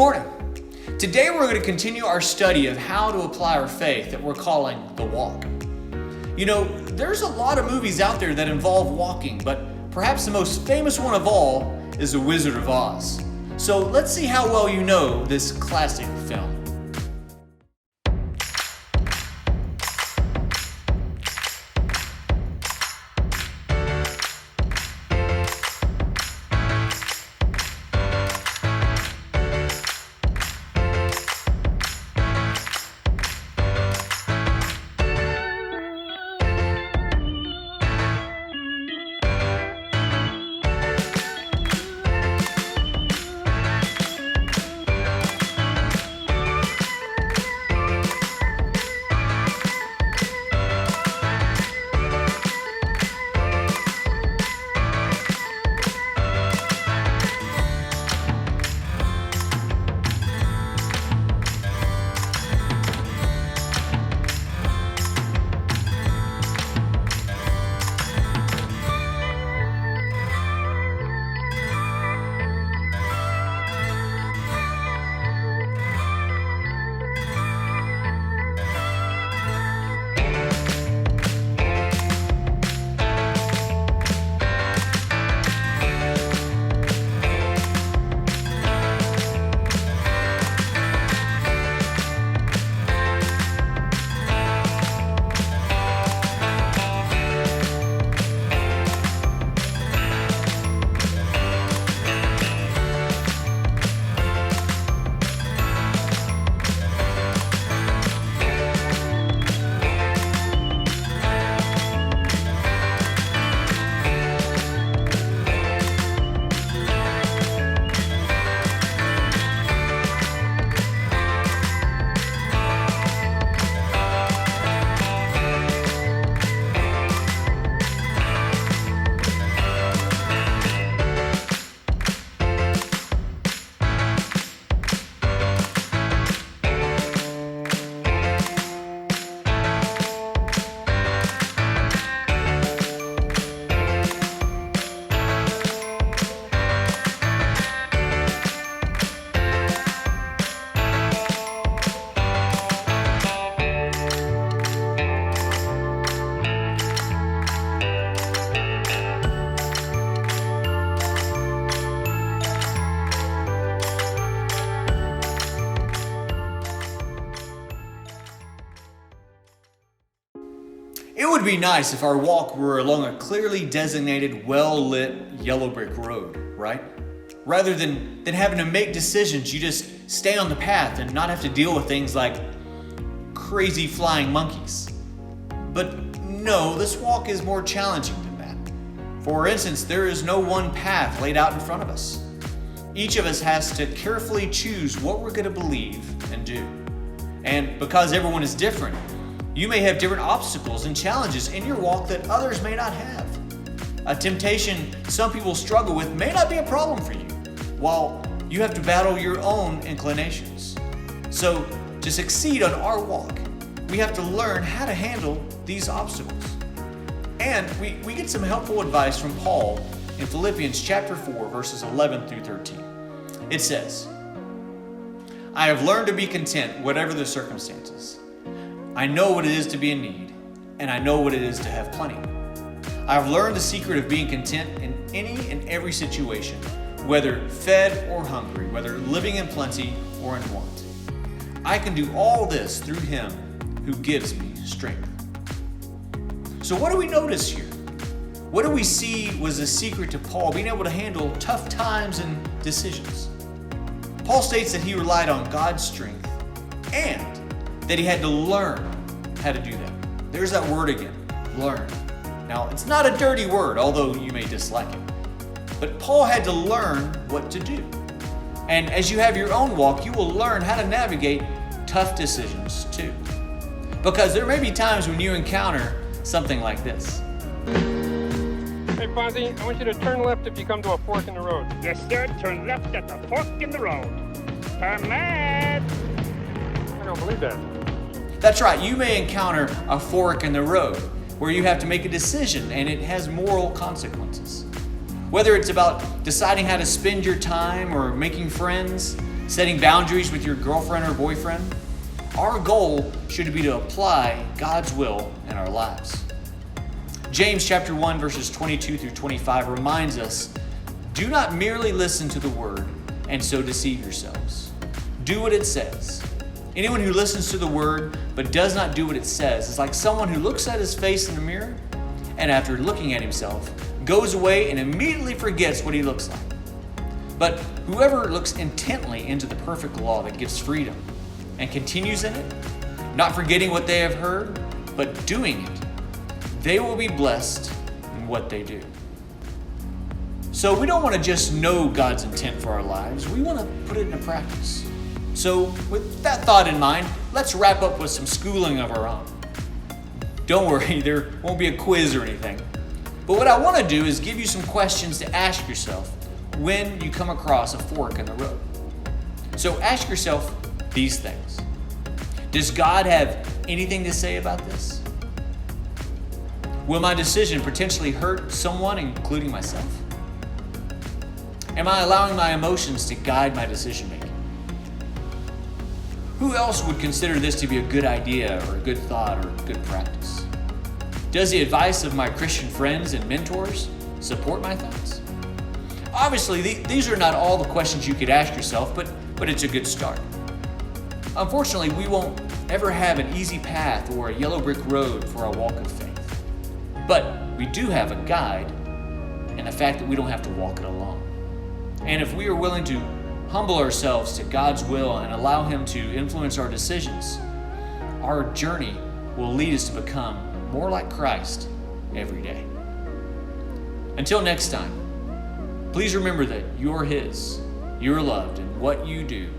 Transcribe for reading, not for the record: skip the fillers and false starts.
morning. Today we're going to continue our study of how to apply our faith that we're calling the walk. You know, there's a lot of movies out there that involve walking, but perhaps the most famous one of all is The Wizard of Oz. So let's see how well you know this classic film. It would be nice if our walk were along a clearly designated, well-lit yellow brick road, right? Rather than having to make decisions, you just stay on the path and not have to deal with things like crazy flying monkeys. But no, this walk is more challenging than that. For instance, there is no one path laid out in front of us. Each of us has to carefully choose what we're going to believe and do. And because everyone is different, you may have different obstacles and challenges in your walk that others may not have. A temptation some people struggle with may not be a problem for you, while you have to battle your own inclinations. So, to succeed on our walk, we have to learn how to handle these obstacles. And we get some helpful advice from Paul in Philippians chapter 4, verses 11 through 13. It says, "I have learned to be content, whatever the circumstances. I know what it is to be in need, and I know what it is to have plenty. I have learned the secret of being content in any and every situation, whether fed or hungry, whether living in plenty or in want. I can do all this through Him who gives me strength." So what do we notice here? What do we see was the secret to Paul being able to handle tough times and decisions? Paul states that he relied on God's strength and that he had to learn how to do that. There's that word again, learn. Now, it's not a dirty word, although you may dislike it. But Paul had to learn what to do. And as you have your own walk, you will learn how to navigate tough decisions too. Because there may be times when you encounter something like this. Hey, Fozzie, I want you to turn left if you come to a fork in the road. Yes, sir. Turn left at the fork in the road. Turn left. I don't believe that. That's right, you may encounter a fork in the road where you have to make a decision and it has moral consequences. Whether it's about deciding how to spend your time or making friends, setting boundaries with your girlfriend or boyfriend, our goal should be to apply God's will in our lives. James chapter 1 verses 22 through 25 reminds us, do not merely listen to the word and so deceive yourselves. Do what it says. Anyone who listens to the word but does not do what it says is like someone who looks at his face in the mirror and after looking at himself goes away and immediately forgets what he looks like. But whoever looks intently into the perfect law that gives freedom and continues in it, not forgetting what they have heard, but doing it, they will be blessed in what they do. So we don't want to just know God's intent for our lives. We want to put it into practice. So with that thought in mind, let's wrap up with some schooling of our own. Don't worry, there won't be a quiz or anything. But what I want to do is give you some questions to ask yourself when you come across a fork in the road. So ask yourself these things. Does God have anything to say about this? Will my decision potentially hurt someone, including myself? Am I allowing my emotions to guide my decision making? Who else would consider this to be a good idea or a good thought or a good practice? Does the advice of my Christian friends and mentors support my thoughts? Obviously, these are not all the questions you could ask yourself, but it's a good start. Unfortunately, we won't ever have an easy path or a yellow brick road for our walk of faith. But we do have a guide and the fact that we don't have to walk it alone. And if we are willing to humble ourselves to God's will and allow Him to influence our decisions, our journey will lead us to become more like Christ every day. Until next time, please remember that you're His, you're loved, and what you do